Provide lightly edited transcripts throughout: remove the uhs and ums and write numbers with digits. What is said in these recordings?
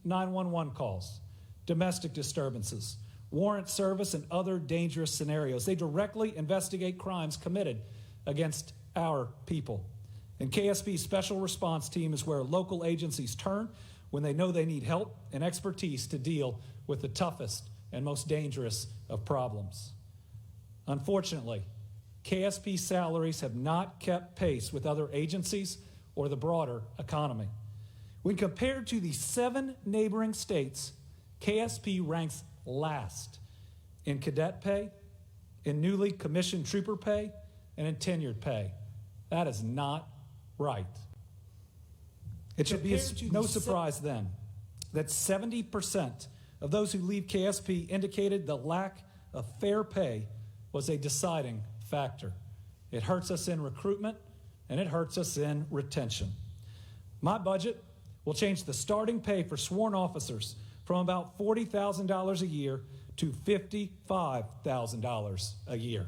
911 calls, domestic disturbances, warrant service, and other dangerous scenarios. They directly investigate crimes committed against our people. And KSP's Special Response Team is where local agencies turn when they know they need help and expertise to deal with the toughest and most dangerous of problems. Unfortunately, KSP salaries have not kept pace with other agencies or the broader economy. When compared to the 7 neighboring states, KSP ranks last in cadet pay, in newly commissioned trooper pay, and in tenured pay. That is not right. It should be no surprise then that 70% of those who leave KSP indicated the lack of fair pay was a deciding factor. It hurts us in recruitment, and it hurts us in retention. My budget will change the starting pay for sworn officers from about $40,000 a year to $55,000 a year.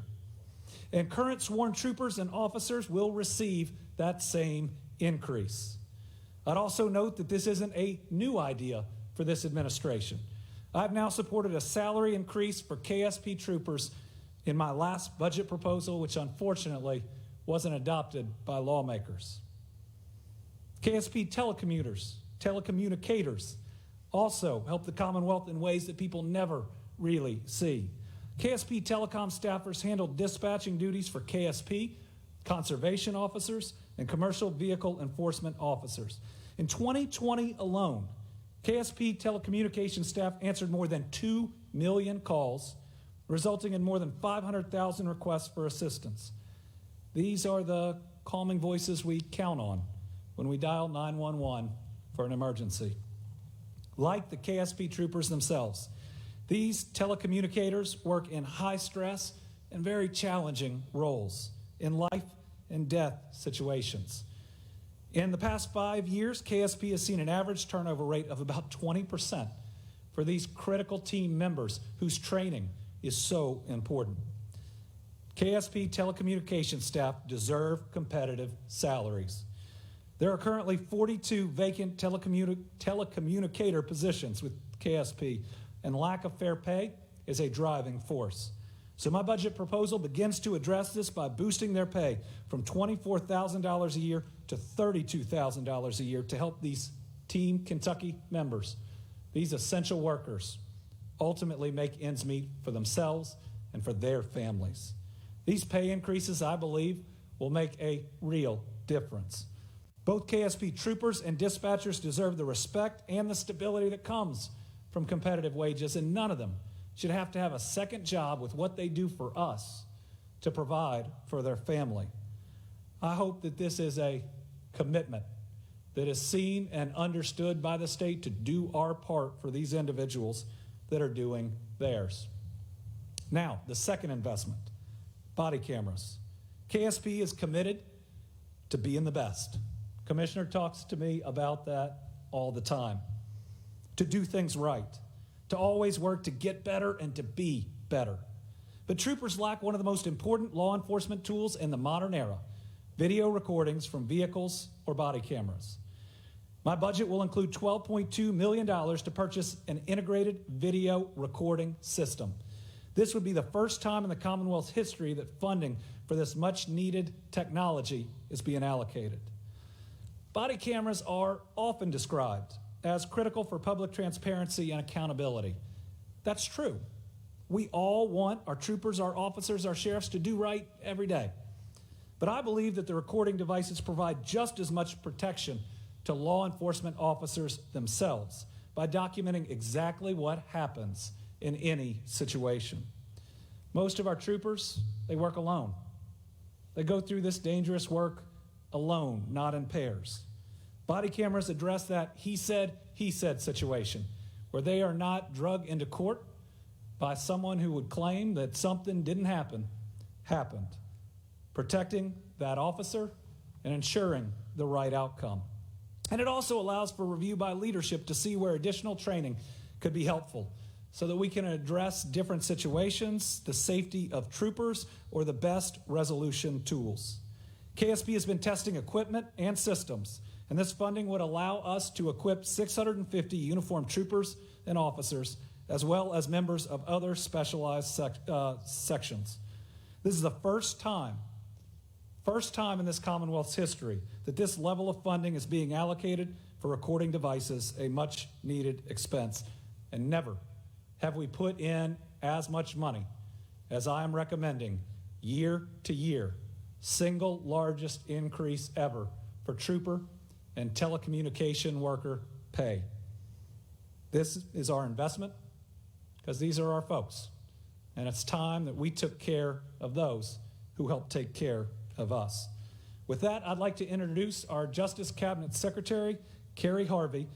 And current sworn troopers and officers will receive that same increase. I'd also note that this isn't a new idea for this administration. I've now supported a salary increase for KSP troopers in my last budget proposal, which unfortunately wasn't adopted by lawmakers. KSP telecommunicators also help the Commonwealth in ways that people never really see. KSP telecom staffers handle dispatching duties for KSP, conservation officers, and commercial vehicle enforcement officers. In 2020 alone, KSP telecommunications staff answered more than 2 million calls, resulting in more than 500,000 requests for assistance. These are the calming voices we count on when we dial 911 for an emergency. Like the KSP troopers themselves, these telecommunicators work in high stress and very challenging roles in life and death situations. In the past 5 years, KSP has seen an average turnover rate of about 20% for these critical team members whose training is so important. KSP telecommunications staff deserve competitive salaries. There are currently 42 vacant telecommunicator positions with KSP, and lack of fair pay is a driving force. So my budget proposal begins to address this by boosting their pay from $24,000 a year to $32,000 a year to help these Team Kentucky members, these essential workers, ultimately make ends meet for themselves and for their families. These pay increases, I believe, will make a real difference. Both KSP troopers and dispatchers deserve the respect and the stability that comes from competitive wages, and none of them should have to have a second job with what they do for us to provide for their family. I hope that this is a commitment that is seen and understood by the state to do our part for these individuals that are doing theirs. Now, the second investment, body cameras. KSP is committed to being the best. Commissioner talks to me about that all the time. To do things right, to always work to get better and to be better. But troopers lack one of the most important law enforcement tools in the modern era, video recordings from vehicles or body cameras. My budget will include $12.2 million to purchase an integrated video recording system. This would be the first time in the Commonwealth's history that funding for this much-needed technology is being allocated. Body cameras are often described as critical for public transparency and accountability. That's true. We all want our troopers, our officers, our sheriffs to do right every day. But I believe that the recording devices provide just as much protection to law enforcement officers themselves by documenting exactly what happens in any situation. Most of our troopers, they work alone. They go through this dangerous work alone, not in pairs. Body cameras address that he said situation where they are not dragged into court by someone who would claim that something didn't happen, happened, protecting that officer and ensuring the right outcome. And it also allows for review by leadership to see where additional training could be helpful so that we can address different situations, the safety of troopers, or the best resolution tools. KSP has been testing equipment and systems And this funding would allow us to equip 650 uniformed troopers and officers, as well as members of other specialized sections. This is the first time in this Commonwealth's history that this level of funding is being allocated for recording devices, a much-needed expense. And never have we put in as much money as I am recommending year to year, single largest increase ever for trooper and telecommunication worker pay. This is our investment because these are our folks, and it's time that we took care of those who helped take care of us. With that, I'd like to introduce our Justice Cabinet Secretary, Kerry Harvey,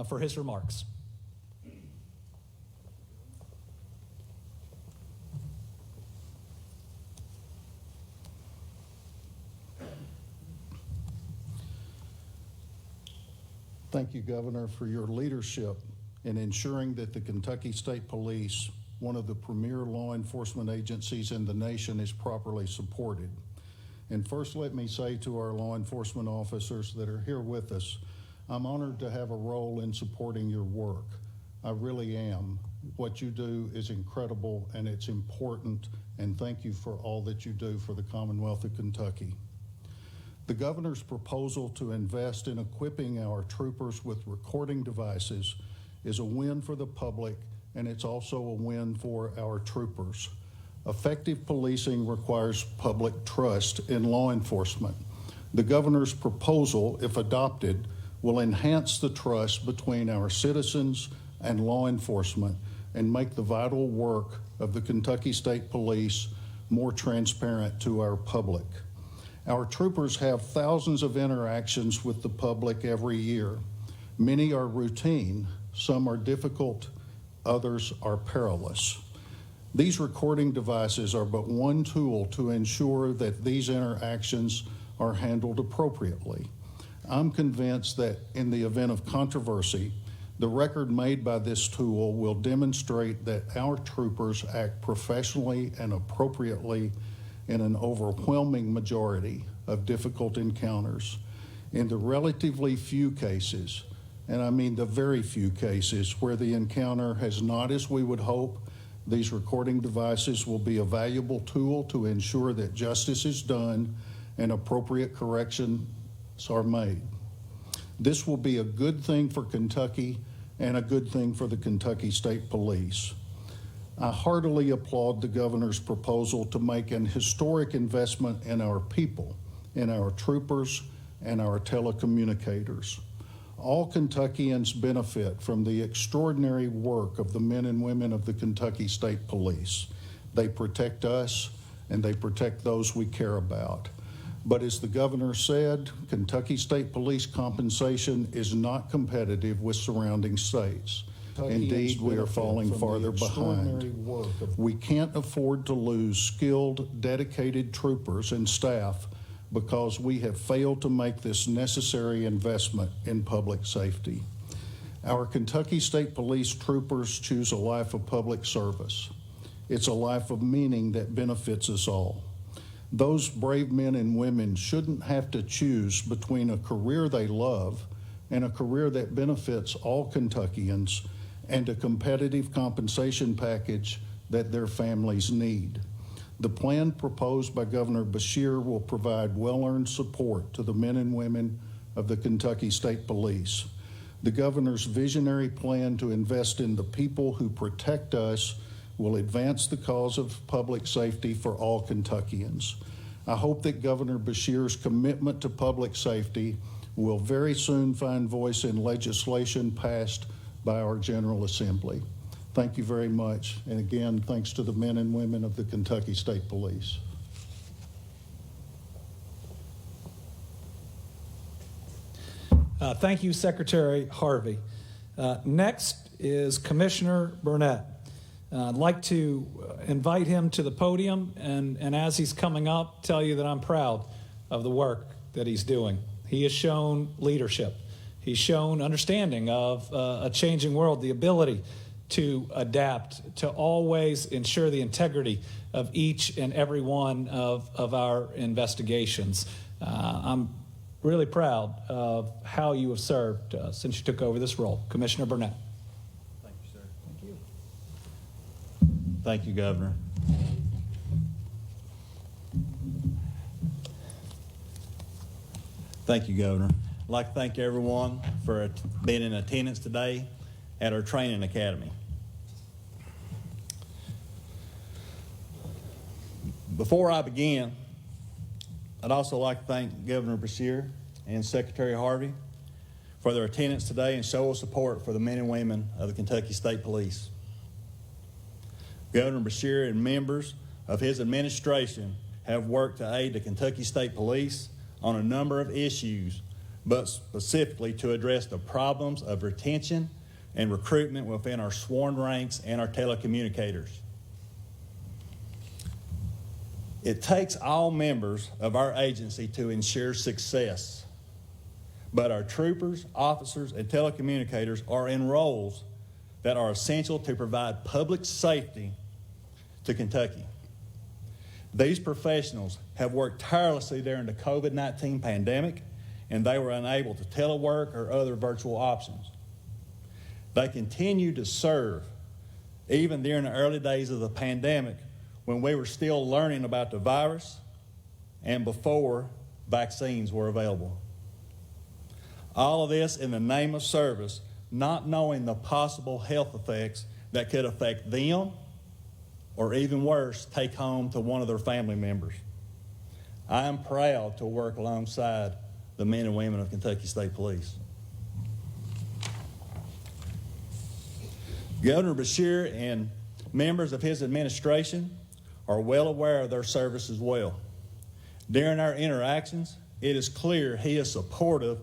for his remarks. Thank you, Governor, for your leadership in ensuring that the Kentucky State Police, one of the premier law enforcement agencies in the nation, is properly supported. And first, let me say to our law enforcement officers that are here with us, I'm honored to have a role in supporting your work. I really am. What you do is incredible and it's important, and thank you for all that you do for the Commonwealth of Kentucky. The governor's proposal to invest in equipping our troopers with recording devices is a win for the public, and it's also a win for our troopers. Effective policing requires public trust in law enforcement. The governor's proposal, if adopted, will enhance the trust between our citizens and law enforcement and make the vital work of the Kentucky State Police more transparent to our public. Our troopers have thousands of interactions with the public every year. Many are routine, some are difficult, others are perilous. These recording devices are but one tool to ensure that these interactions are handled appropriately. I'm convinced that in the event of controversy, the record made by this tool will demonstrate that our troopers act professionally and appropriately in an overwhelming majority of difficult encounters. In the relatively few cases, and I mean the very few cases where the encounter has not as we would hope, these recording devices will be a valuable tool to ensure that justice is done and appropriate corrections are made. This will be a good thing for Kentucky and a good thing for the Kentucky State Police. I heartily applaud the governor's proposal to make an historic investment in our people, in our troopers, and our telecommunicators. All Kentuckians benefit from the extraordinary work of the men and women of the Kentucky State Police. They protect us, and they protect those we care about. But as the governor said, Kentucky State Police compensation is not competitive with surrounding states. Indeed, we are falling farther behind. We can't afford to lose skilled, dedicated troopers and staff because we have failed to make this necessary investment in public safety. Our Kentucky State Police troopers choose a life of public service. It's a life of meaning that benefits us all. Those brave men and women shouldn't have to choose between a career they love and a career that benefits all Kentuckians and a competitive compensation package that their families need. The plan proposed by Governor Beshear will provide well-earned support to the men and women of the Kentucky State Police. The governor's visionary plan to invest in the people who protect us will advance the cause of public safety for all Kentuckians. I hope that Governor Beshear's commitment to public safety will very soon find voice in legislation passed by our General Assembly. Thank you very much. And again, thanks to the men and women of the Kentucky State Police. Thank you, Secretary Harvey. Next is Commissioner Burnett. I'd like to invite him to the podium, and as he's coming up, tell you that I'm proud of the work that he's doing. He has shown leadership. He's shown understanding of a changing world, the ability to adapt, to always ensure the integrity of each and every one of our investigations. I'm really proud of how you have served since you took over this role. Commissioner Burnett. Thank you, sir. Thank you. Thank you, Governor. Thank you, Governor. I'd like to thank everyone for being in attendance today at our training academy. Before I begin, I'd also like to thank Governor Beshear and Secretary Harvey for their attendance today and show of support for the men and women of the Kentucky State Police. Governor Beshear and members of his administration have worked to aid the Kentucky State Police on a number of issues, but specifically to address the problems of retention and recruitment within our sworn ranks and our telecommunicators. It takes all members of our agency to ensure success, but our troopers, officers, and telecommunicators are in roles that are essential to provide public safety to Kentucky. These professionals have worked tirelessly during the COVID-19 pandemic, and they were unable to telework or other virtual options. They continue to serve even during the early days of the pandemic when we were still learning about the virus and before vaccines were available. All of this in the name of service, not knowing the possible health effects that could affect them or even worse, take home to one of their family members. I am proud to work alongside the men and women of Kentucky State Police. Governor Beshear and members of his administration are well aware of their service as well. During our interactions, it is clear he is supportive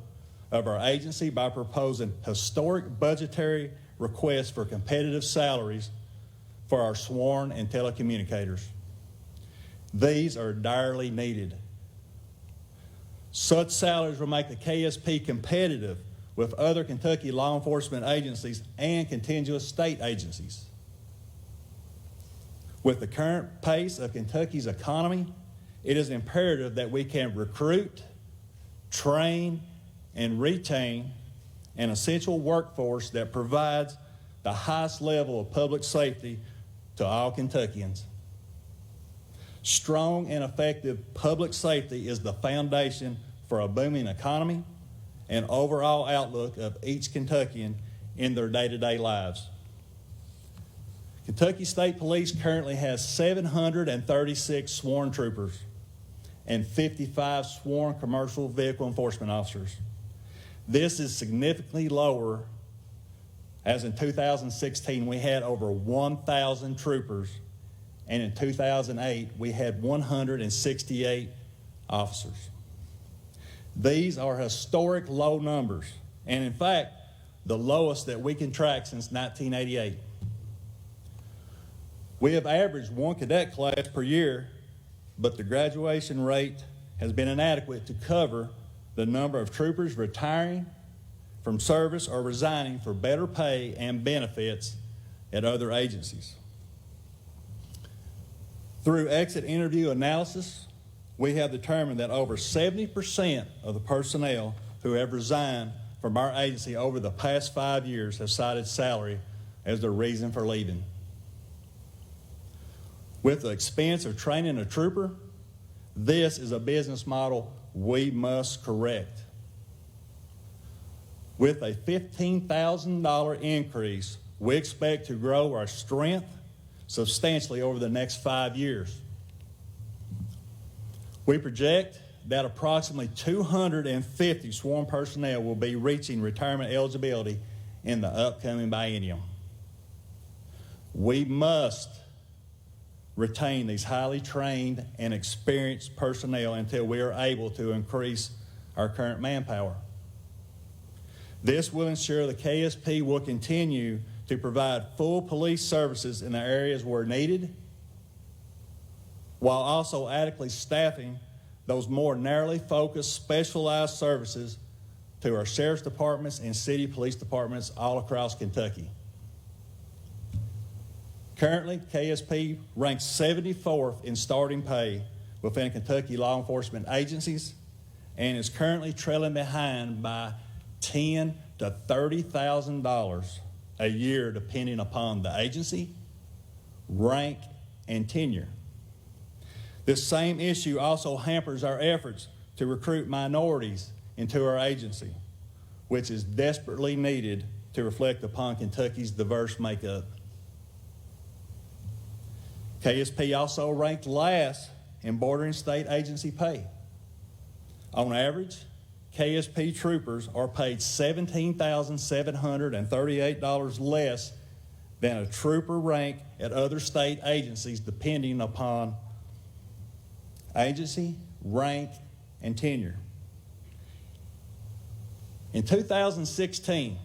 of our agency by proposing historic budgetary requests for competitive salaries for our sworn and telecommunicators. These are direly needed. Such salaries will make the KSP competitive with other Kentucky law enforcement agencies and contiguous state agencies. With the current pace of Kentucky's economy, it is imperative that we can recruit, train, and retain an essential workforce that provides the highest level of public safety to all Kentuckians. Strong and effective public safety is the foundation for a booming economy and overall outlook of each Kentuckian in their day-to-day lives. Kentucky State Police currently has 736 sworn troopers and 55 sworn commercial vehicle enforcement officers. This is significantly lower, as in 2016 we had over 1,000 troopers, and in 2008 we had 168 officers. These are historic low numbers, and in fact, the lowest that we can track since 1988. We have averaged one cadet class per year, but the graduation rate has been inadequate to cover the number of troopers retiring from service or resigning for better pay and benefits at other agencies. Through exit interview analysis, we have determined that over 70% of the personnel who have resigned from our agency over the past 5 years have cited salary as their reason for leaving. With the expense of training a trooper, this is a business model we must correct. With a $15,000 increase, we expect to grow our strength substantially over the next 5 years. We project that approximately 250 sworn personnel will be reaching retirement eligibility in the upcoming biennium. We must retain these highly trained and experienced personnel until we are able to increase our current manpower. This will ensure the KSP will continue to provide full police services in the areas where needed, while also adequately staffing those more narrowly focused specialized services to our sheriff's departments and city police departments all across Kentucky. Currently, KSP ranks 74th in starting pay within Kentucky law enforcement agencies and is currently trailing behind by $10,000 to $30,000 a year, depending upon the agency, rank, and tenure. This same issue also hampers our efforts to recruit minorities into our agency, which is desperately needed to reflect upon Kentucky's diverse makeup. KSP also ranked last in bordering state agency pay. On average, KSP troopers are paid $17,738 less than a trooper rank at other state agencies, depending upon agency, rank, and tenure. In 2016,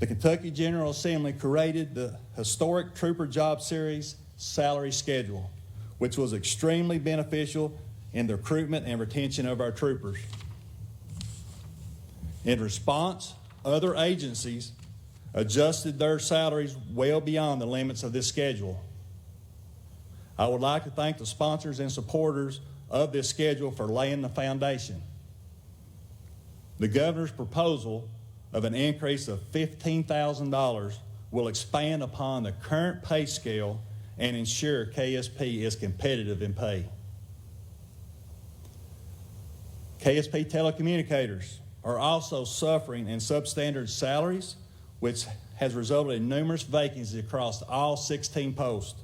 the Kentucky General Assembly created the historic Trooper Job Series salary schedule, which was extremely beneficial in the recruitment and retention of our troopers. In response, other agencies adjusted their salaries well beyond the limits of this schedule. I would like to thank the sponsors and supporters of this schedule for laying the foundation. The governor's proposal of an increase of $15,000 will expand upon the current pay scale and ensure KSP is competitive in pay. KSP telecommunicators are also suffering in substandard salaries, which has resulted in numerous vacancies across all 16 posts.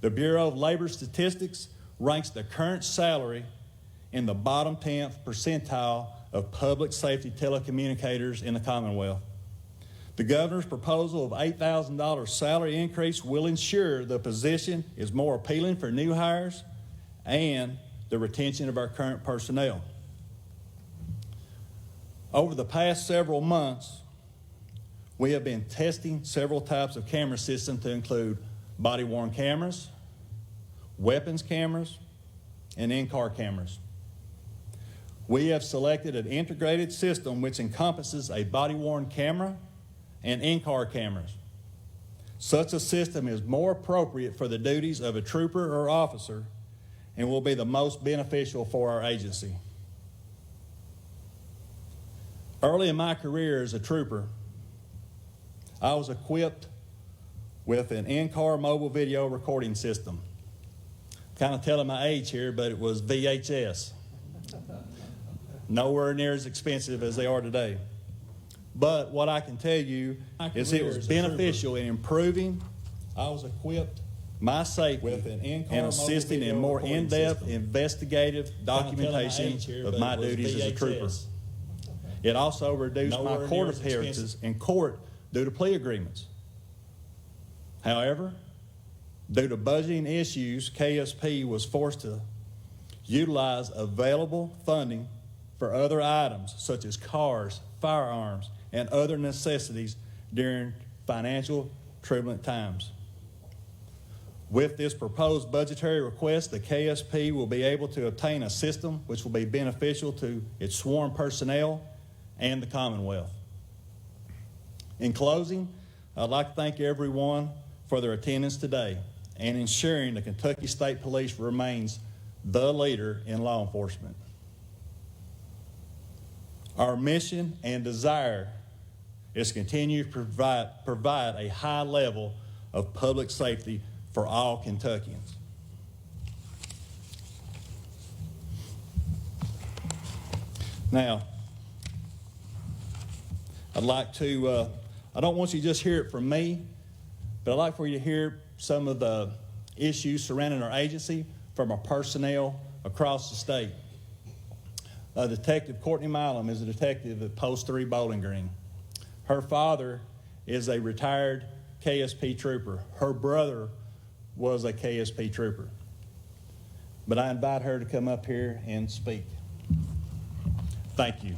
The Bureau of Labor Statistics ranks the current salary in the bottom 10th percentile of public safety telecommunicators in the Commonwealth. The governor's proposal of $8,000 salary increase will ensure the position is more appealing for new hires and the retention of our current personnel. Over the past several months, we have been testing several types of camera systems to include body-worn cameras, weapons cameras, and in-car cameras. We have selected an integrated system which encompasses a body-worn camera and in-car cameras. Such a system is more appropriate for the duties of a trooper or officer and will be the most beneficial for our agency. Early in my career as a trooper, I was equipped with an in-car mobile video recording system. Kind of telling my age here, but it was VHS. Nowhere near as expensive as they are today. But what I can tell you is it was beneficial in improving. I was equipped my safety with an and assisting in more in-depth investigative documentation of my duties as a trooper. It also reduced my court appearances in court due to plea agreements. However, due to budgeting issues, KSP was forced to utilize available funding for other items such as cars, firearms, and other necessities during financial turbulent times. With this proposed budgetary request, the KSP will be able to obtain a system which will be beneficial to its sworn personnel and the Commonwealth. In closing, I'd like to thank everyone for their attendance today and ensuring the Kentucky State Police remains the leader in law enforcement. Our mission and desire is to continue to provide a high level of public safety for all Kentuckians. Now, I'd like to, I don't want you to just hear it from me, but I'd like for you to hear some of the issues surrounding our agency from our personnel across the state. Detective Courtney Milam is a detective at Post 3 Bowling Green. Her father is a retired KSP trooper. Her brother was a KSP trooper. But I invite her to come up here and speak. Thank you.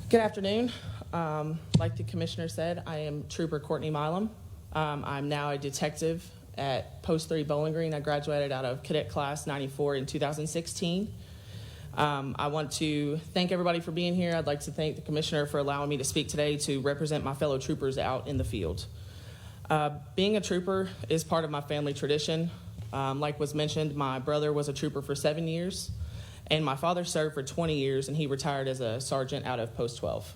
Good afternoon. Like the commissioner said, I am Trooper Courtney Milam. I'm now a detective at Post 3 Bowling Green. I graduated out of Cadet Class 94 in 2016. I want to thank everybody for being here. I'd like to thank the commissioner for allowing me to speak today to represent my fellow troopers out in the field. Being a trooper is part of my family tradition. Like was mentioned, my brother was a trooper for 7 years, and my father served for 20 years, and he retired as a sergeant out of Post 12.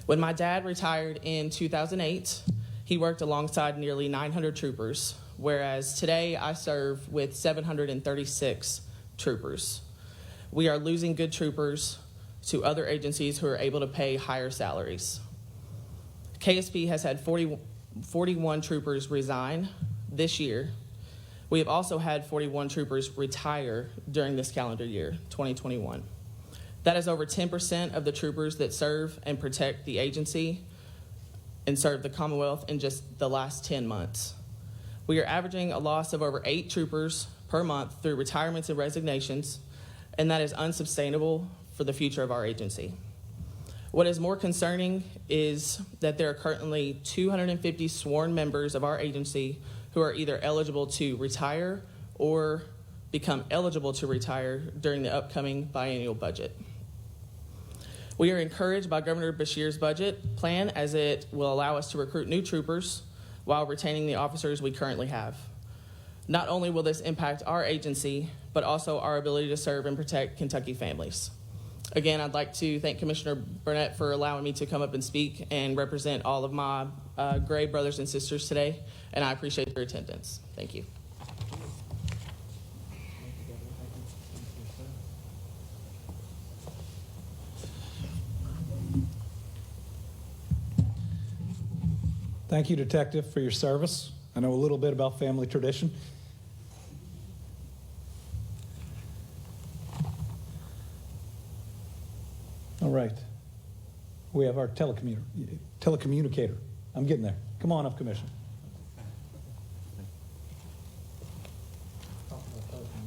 When my dad retired in 2008, he worked alongside nearly 900 troopers, whereas today I serve with 736 troopers. We are losing good troopers to other agencies who are able to pay higher salaries. KSP has had 41 troopers resign this year. We have also had 41 troopers retire during this calendar year, 2021. That is over 10% of the troopers that serve and protect the agency and serve the Commonwealth in just the last 10 months. We are averaging a loss of over 8 troopers per month through retirements and resignations, and that is unsustainable for the future of our agency. What is more concerning is that there are currently 250 sworn members of our agency who are either eligible to retire or become eligible to retire during the upcoming biennial budget. We are encouraged by Governor Beshear's budget plan as it will allow us to recruit new troopers while retaining the officers we currently have. Not only will this impact our agency, but also our ability to serve and protect Kentucky families. Again, I'd like to thank Commissioner Burnett for allowing me to come up and speak and represent all of my Gray brothers and sisters today, and I appreciate your attendance. Thank you. Thank you, Detective, for your service. I know a little bit about family tradition. All right. We have our telecommunicator. I'm getting there. Come on up, Commissioner.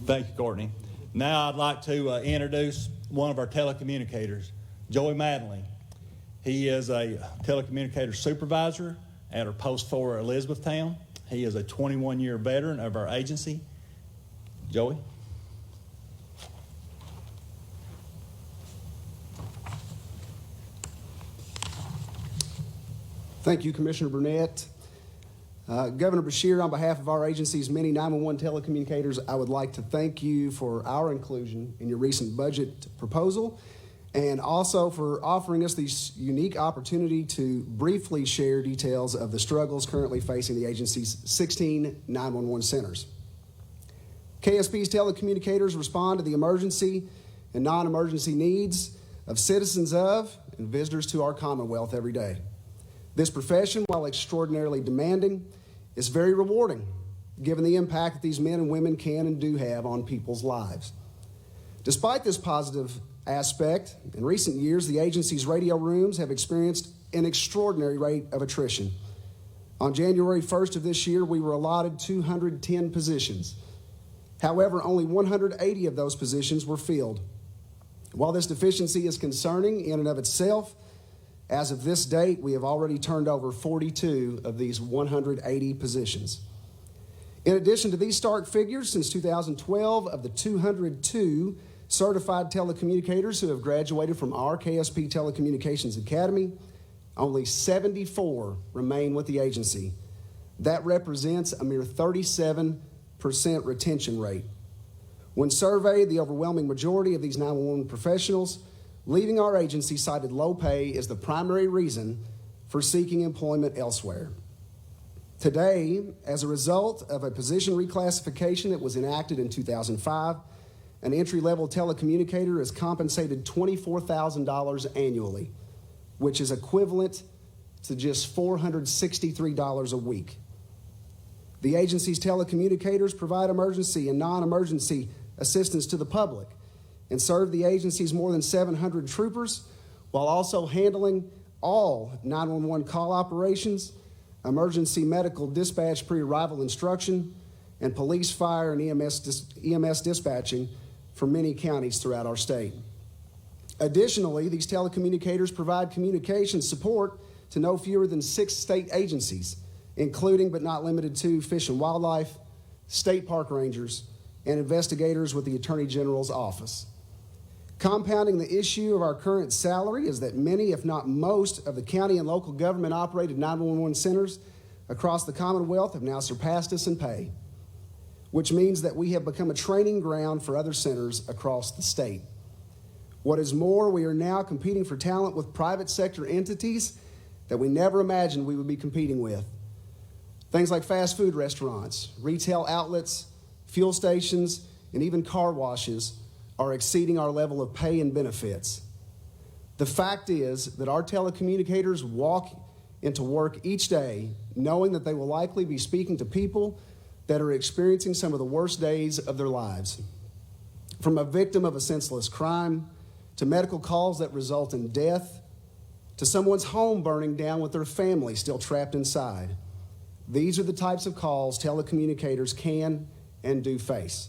Thank you, Courtney. Now I'd like to introduce one of our telecommunicators, Joey Madley. He is a telecommunicator supervisor at our Post 4 Elizabethtown. He is a 21-year veteran of our agency. Joey? Thank you, Commissioner Burnett. Governor Beshear, on behalf of our agency's many 911 telecommunicators, I would like to thank you for our inclusion in your recent budget proposal and also for offering us this unique opportunity to briefly share details of the struggles currently facing the agency's 16 911 centers. KSP's telecommunicators respond to the emergency and non-emergency needs of citizens of and visitors to our Commonwealth every day. This profession, while extraordinarily demanding, is very rewarding, given the impact that these men and women can and do have on people's lives. Despite this positive aspect, in recent years, the agency's radio rooms have experienced an extraordinary rate of attrition. On January 1st of this year, we were allotted 210 positions. However, only 180 of those positions were filled. While this deficiency is concerning in and of itself, as of this date, we have already turned over 42 of these 180 positions. In addition to these stark figures, since 2012, of the 202 certified telecommunicators who have graduated from our KSP Telecommunications Academy, only 74 remain with the agency. That represents a mere 37% retention rate. When surveyed, the overwhelming majority of these 911 professionals leaving our agency cited low pay as the primary reason for seeking employment elsewhere. Today, as a result of a position reclassification that was enacted in 2005, an entry-level telecommunicator is compensated $24,000 annually, which is equivalent to just $463 a week. The agency's telecommunicators provide emergency and non-emergency assistance to the public and serve the agency's more than 700 troopers while also handling all 911 call operations, emergency medical dispatch pre-arrival instruction, and police, fire, and EMS dispatching for many counties throughout our state. Additionally, these telecommunicators provide communication support to no fewer than 6 state agencies, including but not limited to Fish and Wildlife, state park rangers, and investigators with the Attorney General's office. Compounding the issue of our current salary is that many, if not most, of the county and local government-operated 911 centers across the Commonwealth have now surpassed us in pay, which means that we have become a training ground for other centers across the state. What is more, we are now competing for talent with private sector entities that we never imagined we would be competing with. Things like fast food restaurants, retail outlets, fuel stations, and even car washes are exceeding our level of pay and benefits. The fact is that our telecommunicators walk into work each day knowing that they will likely be speaking to people that are experiencing some of the worst days of their lives. From a victim of a senseless crime, to medical calls that result in death, to someone's home burning down with their family still trapped inside. These are the types of calls telecommunicators can and do face.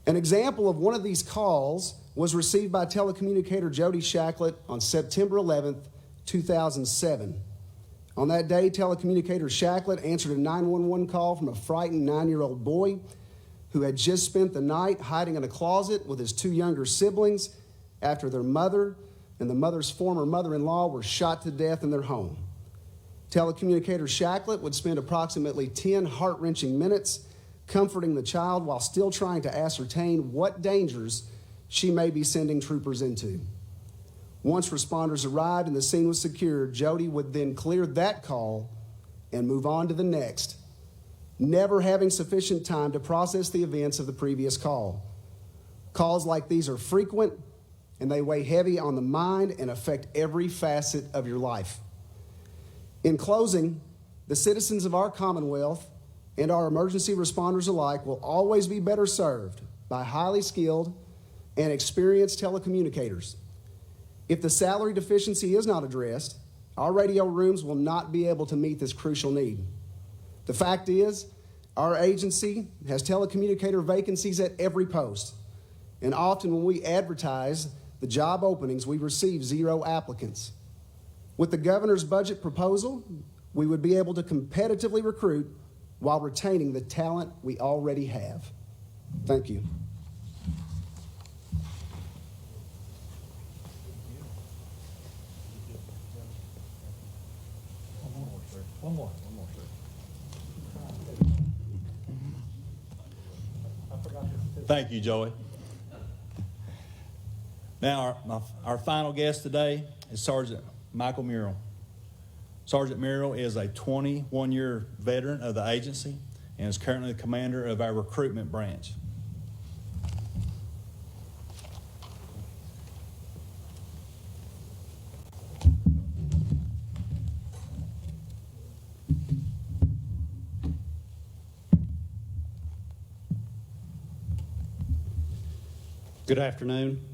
An example of one of these calls was received by telecommunicator Jody Shacklett on September 11th, 2007. On that day, telecommunicator Shacklett answered a 911 call from a frightened 9-year-old boy who had just spent the night hiding in a closet with his 2 younger siblings after their mother and the mother's former mother-in-law were shot to death in their home. Telecommunicator Shacklett would spend approximately 10 heart-wrenching minutes comforting the child while still trying to ascertain what dangers she may be sending troopers into. Once responders arrived and the scene was secured, Jody would then clear that call and move on to the next, never having sufficient time to process the events of the previous call. Calls like these are frequent, and they weigh heavy on the mind and affect every facet of your life. In closing, the citizens of our Commonwealth and our emergency responders alike will always be better served by highly skilled and experienced telecommunicators. If the salary deficiency is not addressed, our radio rooms will not be able to meet this crucial need. The fact is, our agency has telecommunicator vacancies at every post, and often when we advertise the job openings, we receive 0 applicants. With the governor's budget proposal, we would be able to competitively recruit while retaining the talent we already have. Thank you. One more. Thank you, Joey. Now, our final guest today is Sergeant Michael Murrell. Sergeant Murrell is a 21-year veteran of the agency and is currently the commander of our recruitment branch. Good afternoon.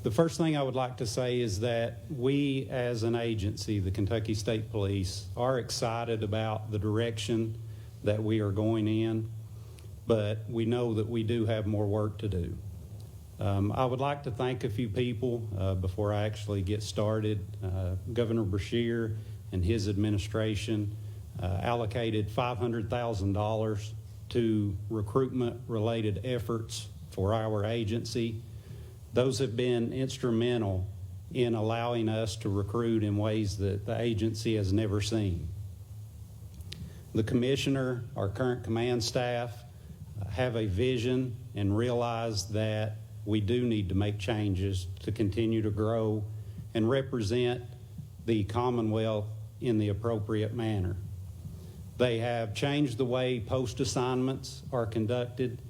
The first thing I would like to say is that we as an agency, the Kentucky State Police, are excited about the direction that we are going in, but we know that we do have more work to do. I would like to thank a few people before I actually get started. Governor Beshear and his administration allocated $500,000 to recruitment-related efforts for our agency. Those have been instrumental in allowing us to recruit in ways that the agency has never seen. The commissioner, our current command staff, have a vision and realize that we do need to make changes to continue to grow and represent the Commonwealth in the appropriate manner. They have changed the way post assignments are conducted.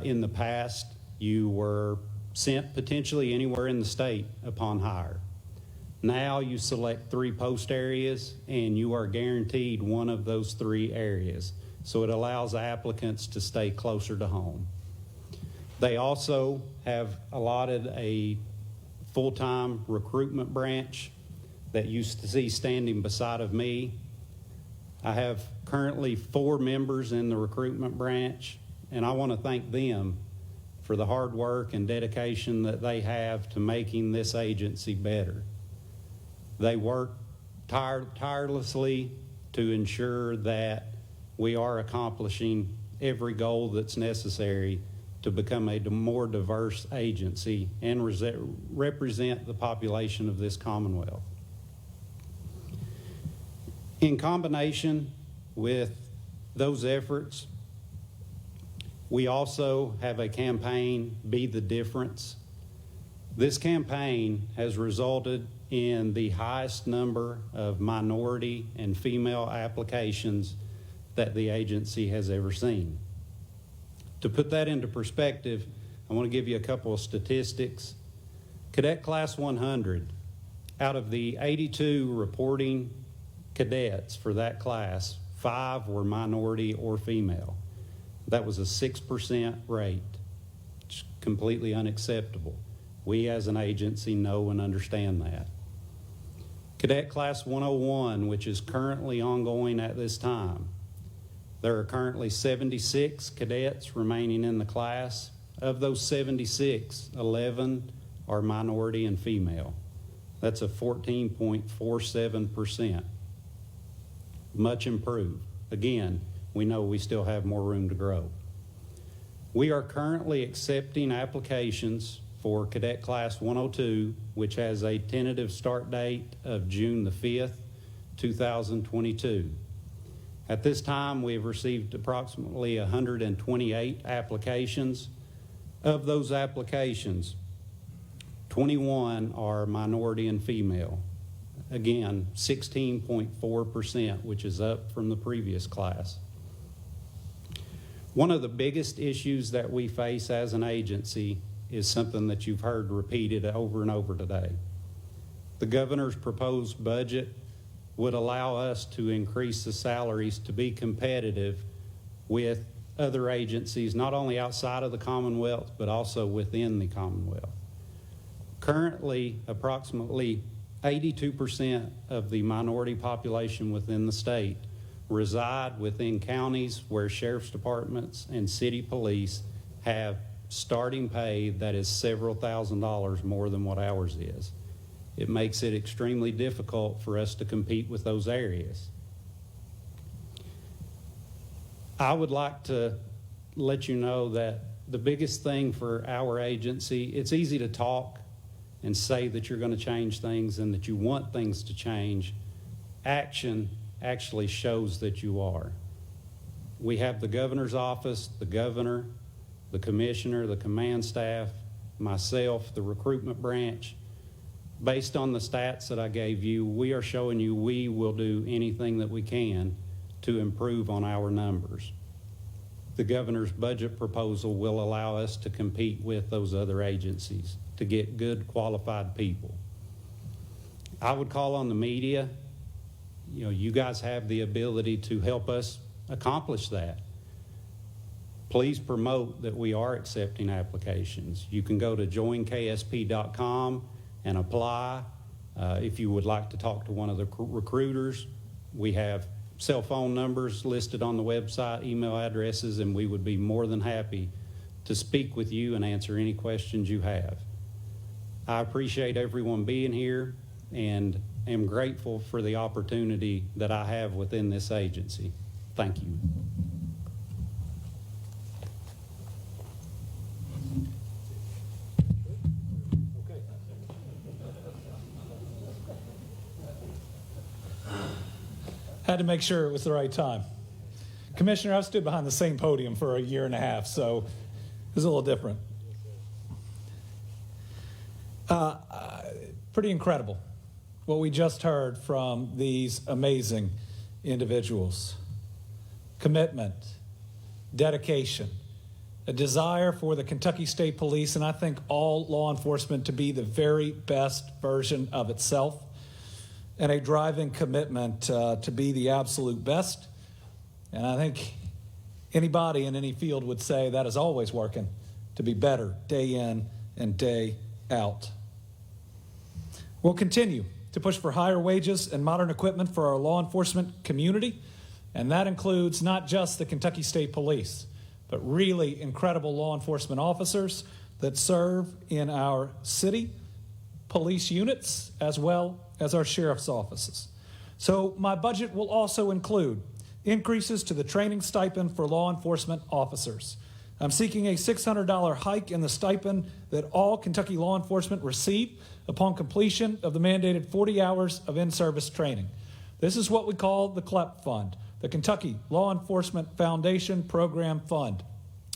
In the past, you were sent potentially anywhere in the state upon hire. Now you select 3 post areas and you are guaranteed one of those 3 areas. So it allows applicants to stay closer to home. They also have allotted a full-time recruitment branch that you see standing beside of me. I have currently 4 members in the recruitment branch, and I want to thank them for the hard work and dedication that they have to making this agency better. They work tirelessly to ensure that we are accomplishing every goal that's necessary to become a more diverse agency and represent the population of this Commonwealth. In combination with those efforts, we also have a campaign, Be the Difference. This campaign has resulted in the highest number of minority and female applications that the agency has ever seen. To put that into perspective, I want to give you a couple of statistics. Cadet Class 100, out of the 82 reporting cadets for that class, 5 were minority or female. That was a 6% rate. It's completely unacceptable. We as an agency know and understand that. Cadet Class 101, which is currently ongoing at this time, there are currently 76 cadets remaining in the class. Of those 76, 11 are minority and female. That's a 14.47%. Much improved. Again, we know we still have more room to grow. We are currently accepting applications for Cadet Class 102, which has a tentative start date of June the 5th, 2022. At this time, we have received approximately 128 applications. Of those applications, 21 are minority and female. Again, 16.4%, which is up from the previous class. One of the biggest issues that we face as an agency is something that you've heard repeated over and over today. The governor's proposed budget would allow us to increase the salaries to be competitive with other agencies, not only outside of the Commonwealth, but also within the Commonwealth. Currently, approximately 82% of the minority population within the state reside within counties where sheriff's departments and city police have starting pay that is several $1,000s more than what ours is. It makes it extremely difficult for us to compete with those areas. I would like to let you know that the biggest thing for our agency, it's easy to talk and say that you're going to change things and that you want things to change. Action actually shows that you are. We have the governor's office, the governor, the commissioner, the command staff, myself, the recruitment branch. Based on the stats that I gave you, we are showing you we will do anything that we can to improve on our numbers. The governor's budget proposal will allow us to compete with those other agencies to get good, qualified people. I would call on the media. You guys have the ability to help us accomplish that. Please promote that we are accepting applications. You can go to joinksp.com and apply. If you would like to talk to one of the recruiters, we have cell phone numbers listed on the website, email addresses, and we would be more than happy to speak with you and answer any questions you have. I appreciate everyone being here and am grateful for the opportunity that I have within this agency. Thank you. Had to make sure it was the right time. Commissioner, I've stood behind the same podium for a year and a half, so it was a little different. Pretty incredible what we just heard from these amazing individuals. Commitment, dedication, a desire for the Kentucky State Police, and I think all law enforcement, to be the very best version of itself, and a driving commitment to be the absolute best. And I think anybody in any field would say that is always working to be better day in and day out. We'll continue to push for higher wages and modern equipment for our law enforcement community, and that includes not just the Kentucky State Police, but really incredible law enforcement officers that serve in our city police units as well as our sheriff's offices. So my budget will also include increases to the training stipend for law enforcement officers. I'm seeking a $600 hike in the stipend that all Kentucky law enforcement receive upon completion of the mandated 40 hours of in-service training. This is what we call the CLEP Fund, the Kentucky Law Enforcement Foundation Program Fund.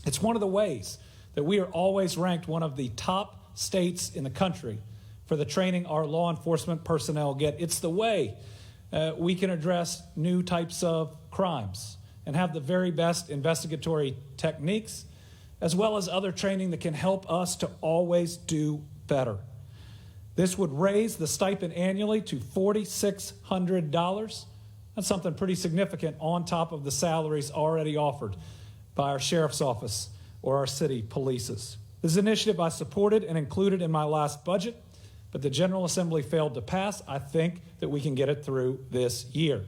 It's one of the ways that we are always ranked one of the top states in the country for the training our law enforcement personnel get. It's the way we can address new types of crimes and have the very best investigatory techniques, as well as other training that can help us to always do better. This would raise the stipend annually to $4,600. That's something pretty significant on top of the salaries already offered by our sheriff's office or our city polices. This is an initiative I supported and included in my last budget, but the General Assembly failed to pass. I think that we can get it through this year.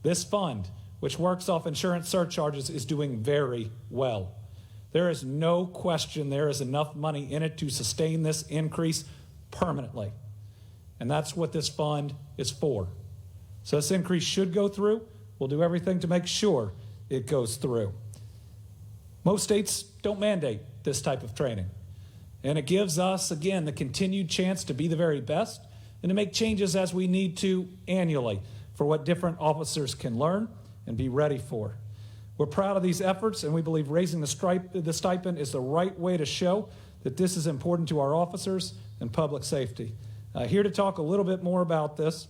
This fund, which works off insurance surcharges, is doing very well. There is no question there is enough money in it to sustain this increase permanently. And that's what this fund is for. So this increase should go through. We'll do everything to make sure it goes through. Most states don't mandate this type of training. And it gives us, again, the continued chance to be the very best and to make changes as we need to annually for what different officers can learn and be ready for. We're proud of these efforts, and we believe raising the stipend is the right way to show that this is important to our officers and public safety. Here to talk a little bit more about this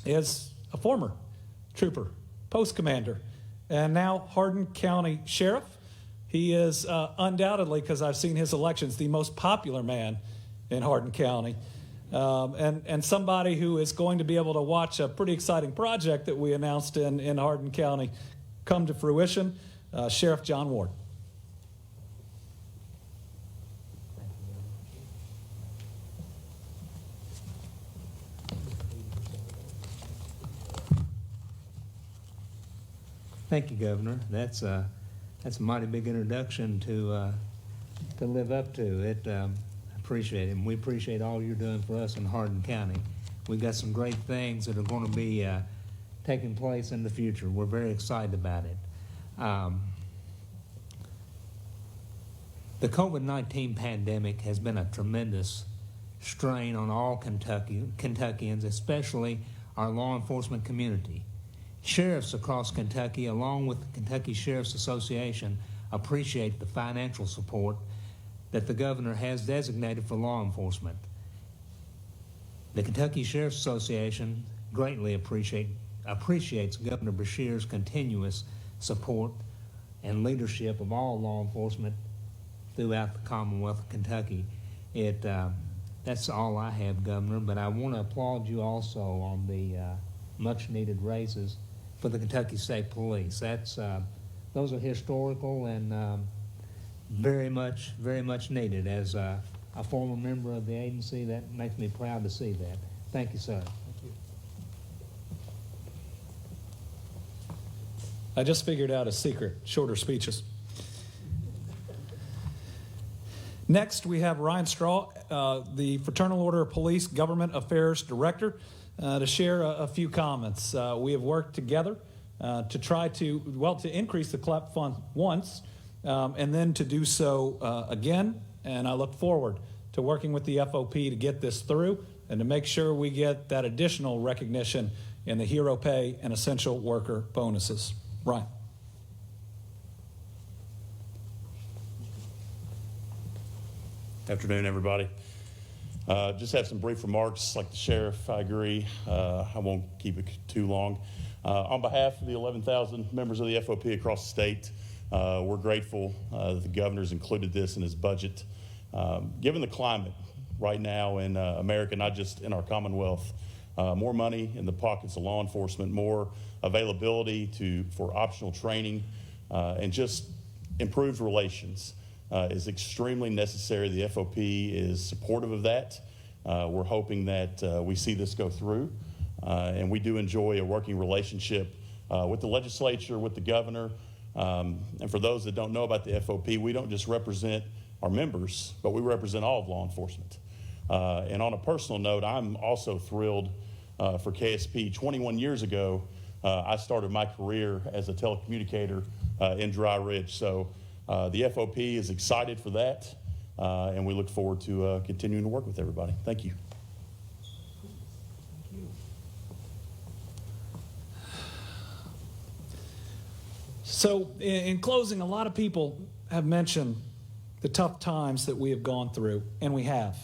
is a former trooper, post commander, and now Hardin County Sheriff. He is undoubtedly, because I've seen his elections, the most popular man in Hardin County, and somebody who is going to be able to watch a pretty exciting project that we announced in Hardin County come to fruition, Sheriff John Ward. Thank you, Governor. That's a mighty big introduction to live up to. I appreciate it, and we appreciate all you're doing for us in Hardin County. We've got some great things that are going to be taking place in the future. We're very excited about it. The COVID-19 pandemic has been a tremendous strain on all Kentuckians, especially our law enforcement community. Sheriffs across Kentucky, along with the Kentucky Sheriff's Association, appreciate the financial support that the governor has designated for law enforcement. The Kentucky Sheriff's Association greatly appreciates Governor Beshear's continuous support and leadership of all law enforcement throughout the Commonwealth of Kentucky. That's all I have, Governor, but I want to applaud you also on the much-needed raises for the Kentucky State Police. Those are historical and very much needed. As a former member of the agency, that makes me proud to see that. Thank you, sir. I just figured out a secret, shorter speeches. Next, we have Ryan Straw, the Fraternal Order of Police Government Affairs Director, to share a few comments. We have worked together to try to increase the CLEP fund once, and then to do so again. And I look forward to working with the FOP to get this through and to make sure we get that additional recognition in the hero pay and essential worker bonuses. Ryan. Afternoon, everybody. Just have some brief remarks. Like the sheriff, I agree. I won't keep it too long. On behalf of the 11,000 members of the FOP across the state, we're grateful that the governor's included this in his budget. Given the climate right now in America, not just in our Commonwealth, more money in the pockets of law enforcement, more availability for optional training, and just improved relations is extremely necessary. The FOP is supportive of that. We're hoping that we see this go through, and we do enjoy a working relationship with the legislature, with the governor. And for those that don't know about the FOP, we don't just represent our members, but we represent all of law enforcement. And on a personal note, I'm also thrilled for KSP. 21 years ago, I started my career as a telecommunicator in Dry Ridge. So the FOP is excited for that, and we look forward to continuing to work with everybody. Thank you. So in closing, a lot of people have mentioned the tough times that we have gone through, and we have.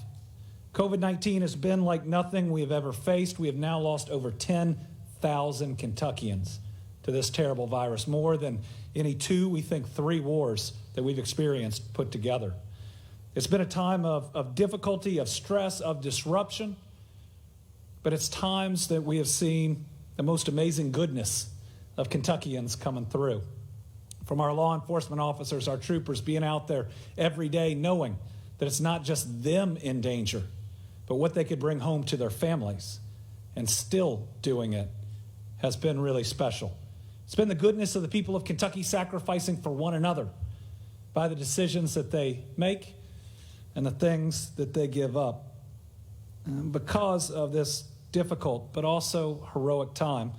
COVID-19 has been like nothing we have ever faced. We have now lost over 10,000 Kentuckians to this terrible virus, more than any two, we think 3 wars that we've experienced put together. It's been a time of difficulty, of stress, of disruption, but it's times that we have seen the most amazing goodness of Kentuckians coming through. From our law enforcement officers, our troopers being out there every day knowing that it's not just them in danger, but what they could bring home to their families, and still doing it has been really special. It's been the goodness of the people of Kentucky sacrificing for one another by the decisions that they make and the things that they give up. And because of this difficult but also heroic time,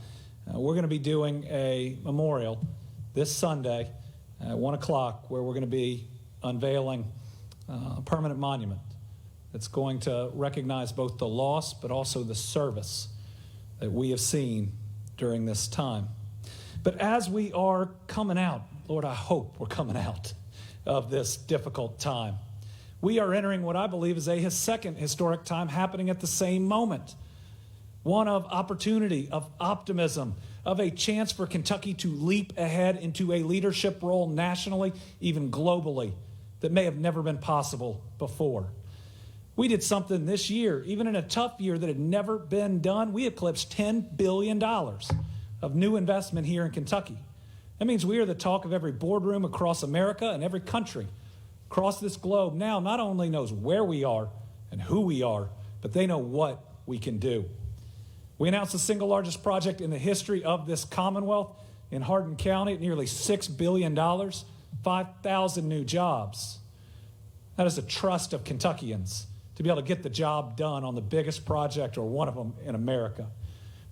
we're going to be doing a memorial this Sunday at 1 o'clock where we're going to be unveiling a permanent monument that's going to recognize both the loss but also the service that we have seen during this time. But as we are coming out, Lord, I hope we're coming out of this difficult time. We are entering what I believe is a second historic time happening at the same moment. One of opportunity, of optimism, of a chance for Kentucky to leap ahead into a leadership role nationally, even globally, that may have never been possible before. We did something this year, even in a tough year that had never been done. We eclipsed $10 billion of new investment here in Kentucky. That means we are the talk of every boardroom across America, and every country across this globe now not only knows where we are and who we are, but they know what we can do. We announced the single largest project in the history of this Commonwealth in Hardin County at nearly $6 billion, 5,000 new jobs. That is the trust of Kentuckians to be able to get the job done on the biggest project or one of them in America.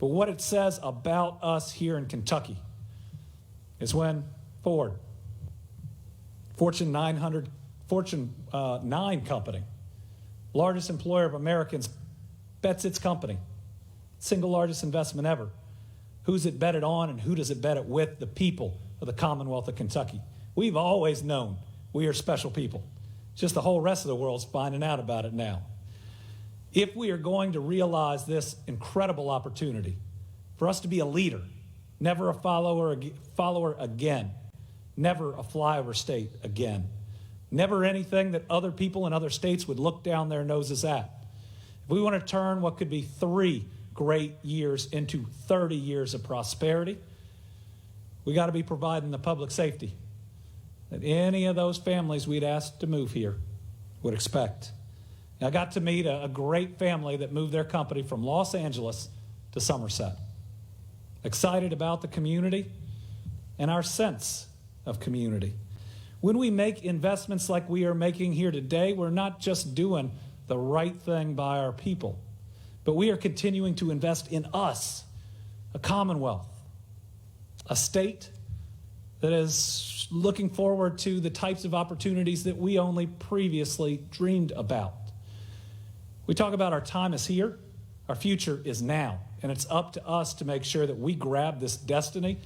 But what it says about us here in Kentucky is when Ford, Fortune 9 company, largest employer of Americans, bets its company, single largest investment ever. Who's it betted on, and who does it bet it with? The people of the Commonwealth of Kentucky. We've always known we are special people. Just the whole rest of the world's finding out about it now. If we are going to realize this incredible opportunity for us to be a leader, never a follower again, never a flyover state again, never anything that other people in other states would look down their noses at. If we want to turn what could be 3 great years into 30 years of prosperity, we got to be providing the public safety that any of those families we'd asked to move here would expect. And I got to meet a great family that moved their company from Los Angeles to Somerset. Excited about the community and our sense of community. When we make investments like we are making here today, we're not just doing the right thing by our people, but we are continuing to invest in us, a Commonwealth, a state that is looking forward to the types of opportunities that we only previously dreamed about. We talk about our time is here, our future is now, and it's up to us to make sure that we grab this destiny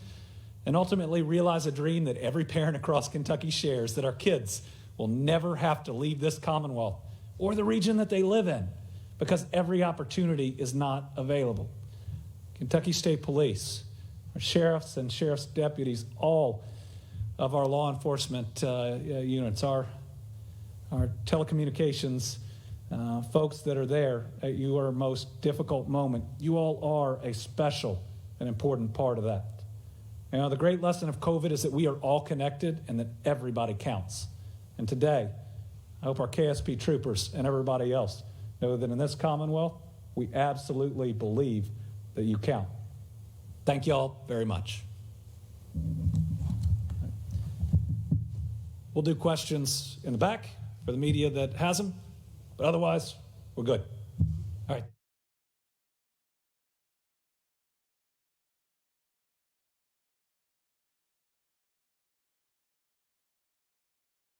and ultimately realize a dream that every parent across Kentucky shares, that our kids will never have to leave this Commonwealth or the region that they live in, because every opportunity is not available. Kentucky State Police, our sheriffs and sheriff's deputies, all of our law enforcement units, our telecommunications folks that are there at your most difficult moment, you all are a special and important part of that. You know, the great lesson of COVID is that we are all connected and that everybody counts. And today, I hope our KSP troopers and everybody else know that in this Commonwealth, we absolutely believe that you count. Thank you all very much. We'll do questions in the back for the media that has them, but otherwise, we're good.